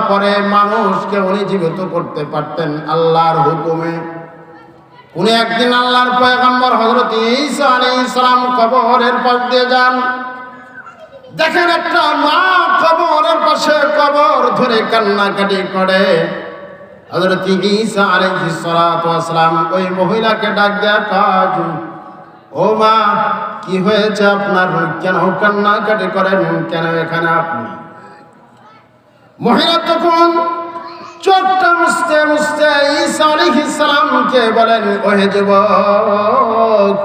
পরে মানুষকে উনি জীবিত করতে পারতেন আল্লাহর হুকুমে। উনি একদিন আল্লাহর পয়গম্বর হযরত ঈসা আলাইহিস সালাম কবরের পাশ দিয়ে যান, দেখেন একটা মা কবরের পাশে কবর ধরে কান্নাকাটি করে। হযরত ঈসা আলাইহিস সালাতু ওয়াস সালাম ওই মহিলাকে ডাক দেয়া কাজ, ও মা কি হয়েছে আপনার, কেন কান্নাকাটি করেন, কেন এখানে আপনি? মহিলা তখন চোখটা মুছতে মুছতে ঈসা আলাইহিস সালামকে বলেন, ওহে যুবক,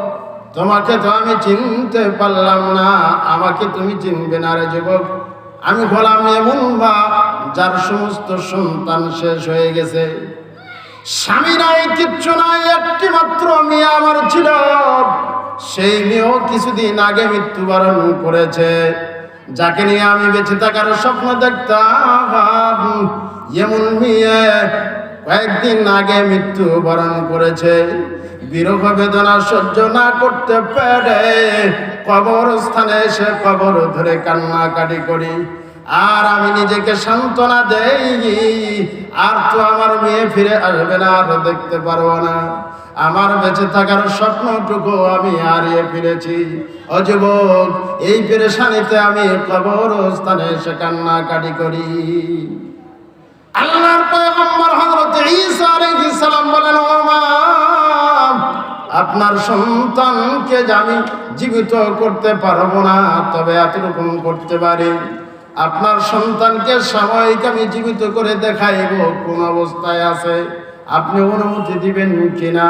তোমাকে তো আমি চিনতে পারলাম না, আমাকে তুমি চিনবে না রে যুবক। আমি হলাম এমন মা যার সমস্ত সন্তান শেষ হয়ে গেছে, স্বামী নাই, কিচ্ছু নাই, একটি মাত্র মেয়ে আমার ছিল, সেই মেয়েও কিছুদিন আগে মৃত্যুবরণ করেছে। যাকে নিয়ে আমি বেঁচে থাকার স্বপ্ন দেখতাম, এমন মেয়ে কয়েকদিন আগে মৃত্যুবরণ করেছে। বিরহ বেদনা সহ্য না করতে পেরে কবরস্থানে এসে কবর ধরে কান্নাকাটি করি, আর আমি নিজেকে সান্ত্বনা দেই, আর তো আমার মেয়ে ফিরে আসবে না, আর দেখতে পারবো না, আমার বেঁচে থাকার স্বপ্নটুকু আমি হারিয়ে ফেলেছি। ও যুবক, এই পেরেশানিতে আমি কবরস্থানে এসে কান্নাকাটি করি। আল্লাহর পয়গম্বর হযরত ঈসা আলাইহিস সালাম বলেন, ও মা, আপনার সন্তানকে আমি জীবিত করতে পারবো না, তবে এতটুকু করতে পারি, আপনার সন্তানকে সাময়িক আমি জীবিত করে দেখাইব কোন অবস্থায় আছে, আপনি অনুমতি দিবেন কিনা?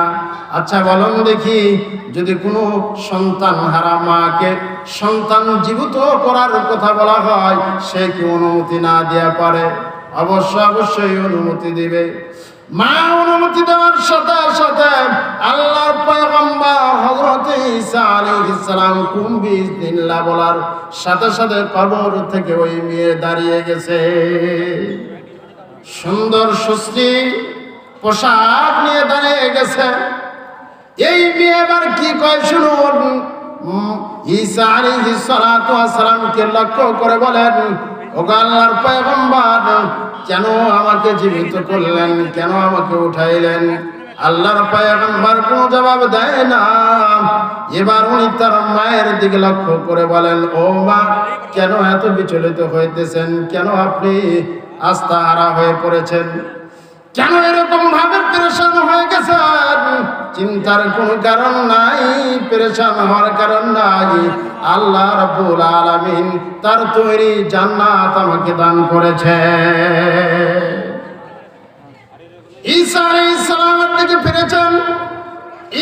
আচ্ছা বলুন দেখি, যদি কোনো সন্তান হারা মাকে সন্তান জীবিত করার কথা বলা হয়, সে কি অনুমতি না দেয়া পারে? অবশ্যই অনুমতি দিবে। মা অনুমতি দেওয়ার সাথে সাথে আল্লাহর পয়গম্বর হযরত ঈসা আলাইহিস সালাম কুম বিইজনিল্লাহ বলার সাথে সাথে কবর থেকে ওই মেয়ে দাঁড়িয়ে গেছে, সুন্দর সুশ্রী পোশাক নিয়ে দাঁড়িয়ে গেছে। এই মেয়ে এবার কি কয় শুনুন। ঈসা আলাইহিস সালাতু ওয়াস সালামকে লক্ষ্য করে বলেন, ওগো আল্লাহর পয়গম্বর, কেন আমাকে জীবিত করলেন, কেন আমাকে উঠাইলেন? আল্লাহর পয়গম্বর কোনো জবাব দেয় না। এবার উনি তার মায়ের দিকে লক্ষ্য করে বলেন, ও মা, কেন এত বিচলিত হইতেছেন, কেন আপনি আস্থাহারা হয়ে পড়েছেন, কেন এরকম ভাবে পেরেশান হয়ে গেছেন? চিন্তার কোনো কারণ নাই, পেরেশান হওয়ার কারণ নাই। আল্লাহ রাব্বুল আলামিন তার তৈরি জান্নাত আমাকে দান করেছে। ঈসা আলাইহিস সালামের দিকে ফিরেছেন।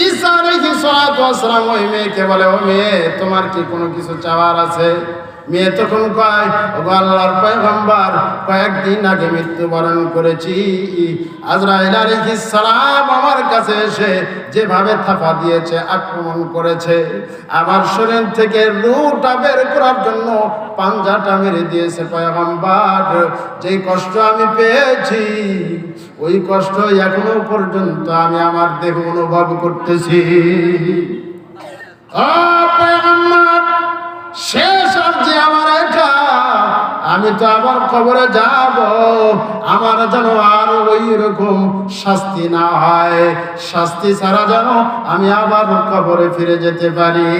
ঈসা আলাইহিস সালাম ওই মেয়েকে বলে, ও মেয়ে, তোমার কি কোনো কিছু চাওয়ার আছে? মেয়ে তখন কয়, ওগো আল্লাহর পয়গম্বর, কয়েকদিন আগে মৃত্যুবরণ করেছি। আজরাইল আলাইহিস সালাম আমার কাছে এসে যেভাবে থাপা দিয়েছে, আক্রমণ করেছে, আমার শরীর থেকে রূহটা বের করার জন্য পাঞ্জাটা মেরে দিয়েছে পয়গম্বর। যে কষ্ট আমি পেয়েছি, ওই কষ্ট এখনো পর্যন্ত আমি আমার দেহ অনুভব করতেছি। ও পয়গম্বর, শেষ আর যে আমার এটা, আমি তো আবার কবরে যাব, আমার যেন আর ওই রকম শাস্তি না হয়, শাস্তি ছাড়া যেন আমি আবার কবরে ফিরে যেতে পারি।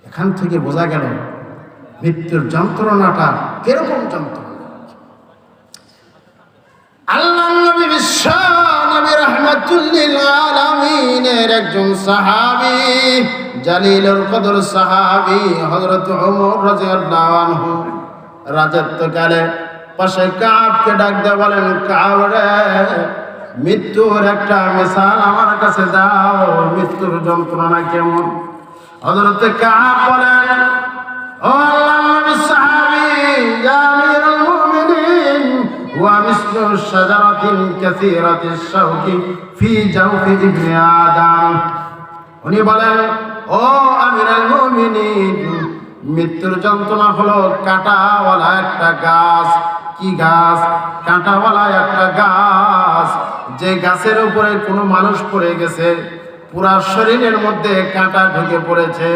এখান থেকে বোঝা গেল মৃত্যুর যন্ত্রণাটা কিরকম যন্ত্রণা। আল্লাহ নবী বিশ্ব নবী রাহমাতুল লিল আলামিনের একজন সাহাবী, জালিলুল কদর সাহাবী হযরত ওমর রাদিয়াল্লাহু আনহু রাজত্বকালে পাশে কাবকে ডাক দিয়ে বলেন, কাব রে, মৃত্যুর একটা মিসাল আমার কাছে দাও, মৃত্যুর যন্ত্রণা কেমন? হযরত কাব বলেন, ও আল্লাহর নবী সাহাবী, ইয়া আমিরুল মুমিনিন, ওয়া মিসলু শাজারাতিন কাসীরাতিশ শাওকি ফি জাওফি ইবনে আদম। উনি বলেন, ও আমিরুল মুমিনিন, মৃত্যুর যন্ত্রণা হলো কাঁটাওয়ালা একটা গাছ। কি গাছ? কাঁটাওয়ালা একটা গাছ, যে গাছের উপরে কোনো মানুষ পড়ে গেছে, পুরা শরীরের মধ্যে কাঁটা ঢুকে পড়েছে।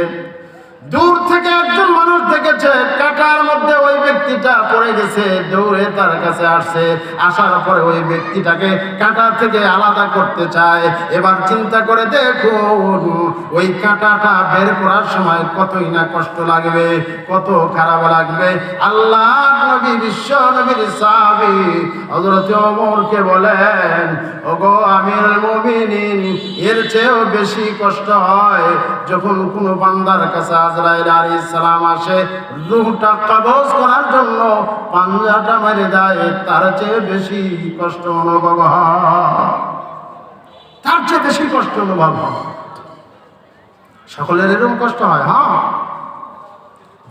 দূর থেকে একজন মানুষ দেখেছে কাঁটার মধ্যে ওই ব্যক্তিটা পড়ে গেছে, দৌড়ে তার কাছে আসছে, আসার পরে ওই ব্যক্তিটাকে কাঁটা থেকে আলাদা করতে চায়। এবার চিন্তা করে দেখুন ওই কাঁটাটা বের করার সময় কতই না কষ্ট লাগবে, কত খারাপ লাগবে। আল্লাহ নবী, বিশ্ব নবীর সাহাবী হযরত ওমরকে বলেন, ওগো আমিরুল মুমিনিন, এর চেয়েও বেশি কষ্ট হয় যখন কোনো বান্দার কাছে আজরাইল আলাইহিস সালাম আসে রূহটা কবজ করার জন্য, পাঞ্জাটা মেরে দেয়, তার চেয়ে বেশি কষ্ট অনুভব হয়, তার চেয়ে বেশি কষ্ট অনুভব হয়। সকলের এরকম কষ্ট হয়? হ্যাঁ,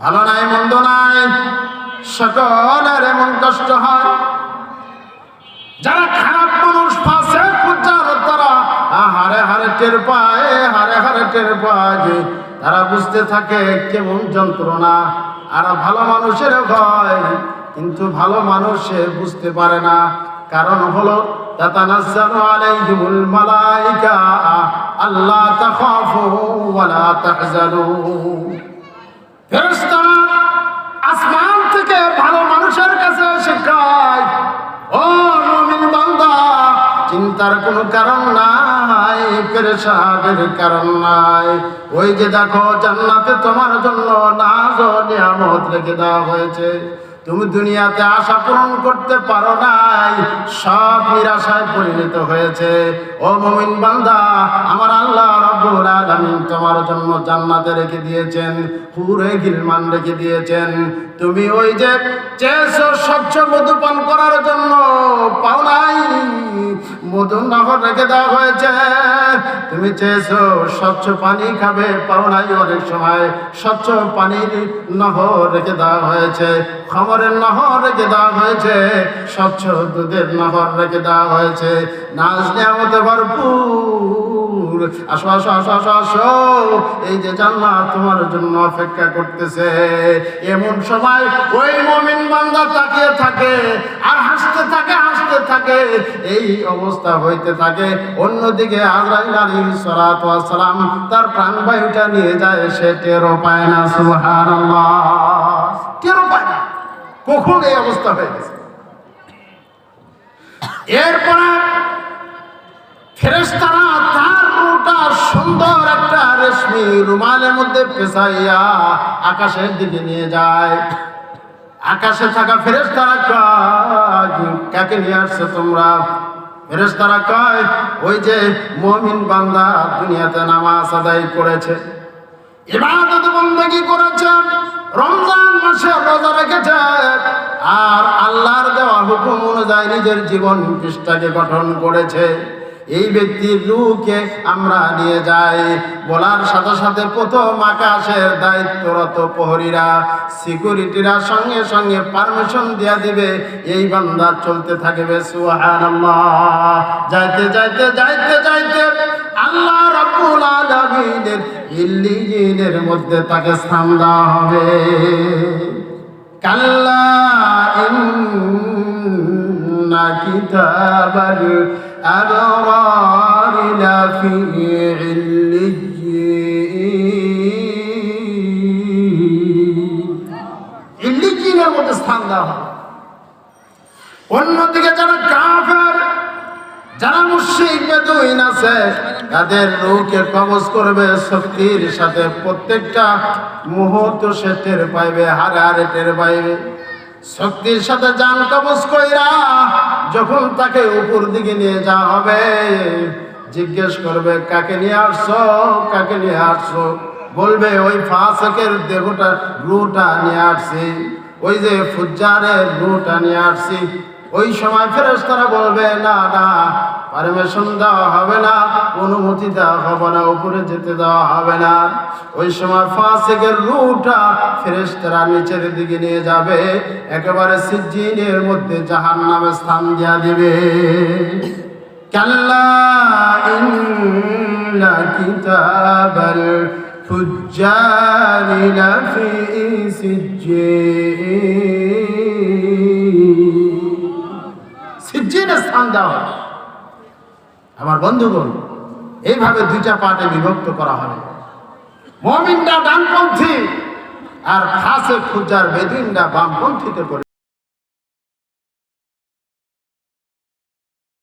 ভালো নাই মন্দ নাই, সকলের এমন কষ্ট হয়। যারা খারাপ মানুষ, ফাসিক ফুজ্জার, তারা হারে হারে টের পায়, হারে হারে টের পায় যে তারা বুঝতে থাকে কেমন যন্ত্রণা। আর ভালো মানুষের ভয়, কিন্তু ভালো মানুষ সে বুঝতে পারে না। কারণ হলো তাতানাজ্জালু আলাইহিমুল মালাইকা আল্লা তাখাফু ওয়া লা তাহজানু। ফেরেশতারা আসমান থেকে ভালো মানুষের কাছে শিখায়, ও মুমিন বান্দা, চিন্তার কোনো কারণ নাই, পেরেশানের কারণ নাই। ওই যে দেখো জান্নাতে তোমার জন্য নাজ ও নিয়ামত রেখে দেওয়া হয়েছে, তুমি দুনিয়াতে আশা পূরণ করতে পারো নাই, সব নিরাশায় পরিণত হয়েছে। ও মুমিন বান্দা, আমার আল্লাহ রাব্বুল আলামিন তোমার জন্য জান্নাতে রেখে দিয়েছেন, হুরে গিলমান রেখে দিয়েছেন। তুমি ওই যে চেয়েছো স্বচ্ছ মধু পান করার জন্য, পাও নাই, মধুর নহর রেখে দেওয়া হয়েছে। তুমি চেয়েছো স্বচ্ছ পানি খাবে, পাও নাই, অনেক সময় স্বচ্ছ পানির নহর রেখে দেওয়া হয়েছে, খামারের নহর রেখে দেওয়া হয়েছে, স্বচ্ছ দুধের নহর রেখে দেওয়া হয়েছে, নাজ নিয়ামতে ভরপুর। আসো আসো আসো আসো আসো, এই যে জান্নাত তোমার জন্য অপেক্ষা করতেছে। এমন সময় ওই মুমিন বান্দা তাকিয়ে থাকে আর হাসতে থাকে, হাসতে থাকে, এই অবস্থা হইতে থাকে। অন্যদিকে আজরাইল আলাইহিস সালাতু ওয়াস সালাম তার প্রাণবায়ুটা নিয়ে যায়, সে টেরও পায় না। সুবহানাল্লাহ, টেরও পায় না কখন এই অবস্থা হয়ে গেছে। এরপরে ফেরেশতারা তার রূহটা সুন্দর একটা রেশমি রুমালের মধ্যে পেঁচাইয়া আকাশের দিকে নিয়ে যায়। আকাশে থাকা ফেরেশতারা কয়, কাকে নিয়ে আসছে তোমরা? ফেরেশতারা কয়, ওই যে মুমিন বান্দা দুনিয়াতে নামাজ আদায় করেছে, ইবাদত বندگی করেছে, রমজান মাসে রোজা রেখেছে, আর আল্লাহর দেওয়া হুকুম অনুযায়ী নিজের জীবন পৃষ্ঠাকে গঠন করেছে, এই ব্যক্তির রূহকে আমরা নিয়ে যাই। বলার সাথে সাথে প্রথম আকাশের দায়িত্বরত প্রহরীরা, সিকিউরিটিরা সঙ্গে সঙ্গে পারমিশন দিয়া দিবে, এই বান্দা চলতে থাকবে। সুবহানাল্লাহ, যাইতে যাইতে যাইতে যাইতে আল্লাহ রাব্বুল আলামিনের ইল্লিয়িনের মধ্যে তাকে স্থান দেওয়া হবে। কাল্লা ইন্না কিতাবাল আবরার লাফি ইল্লিয়িনের মধ্যে স্থান দেওয়া হবে। অন্যদিকে যারা কাফের, যারা মুশরিক বেদুইন আছে, তাদের রূহকে কবজ করবে শক্তির সাথে, প্রত্যেকটা মুহূর্ত সে টের পাইবে, হারে হারে টের পাইবে। শক্তির সাথে জান কবজ কইরা যখন তাকে উপর দিকে নিয়ে যাওয়া হবে, জিজ্ঞেস করবে, কাকে নিয়ে আসছো, কাকে নিয়ে আসছো? বলবে, ওই ফাসিকের দেহটা, রূহটা নিয়ে আসছি, ওই যে ফুজ্জারের রূহটা নিয়ে আসছি। ওই সময় ফেরেশতারা বলবে, না না, পারমিশন দেওয়া হবে না, অনুমতি দেওয়া হবে না, উপরে যেতে দেওয়া হবে না। ওই সময় ফাসিকের রূহটা ফেরেশতারা নিচের দিকে নিয়ে যাবে, একেবারে সিজ্জিনের মধ্যে জাহান্নামে স্থান দিয়া দিবে। কাল্লা ইন্না কিতাবাল ফুজ্জারি লাফি সিজ্জিনে স্থান দেওয়া হবে। আমার বন্ধুগণ, এইভাবে দুইটা পার্টে বিভক্ত করা হবে। মুমিনরা ডানপন্থী আর ফাসিক ফুজ্জার বেদিনরা বামপন্থীতে পড়ে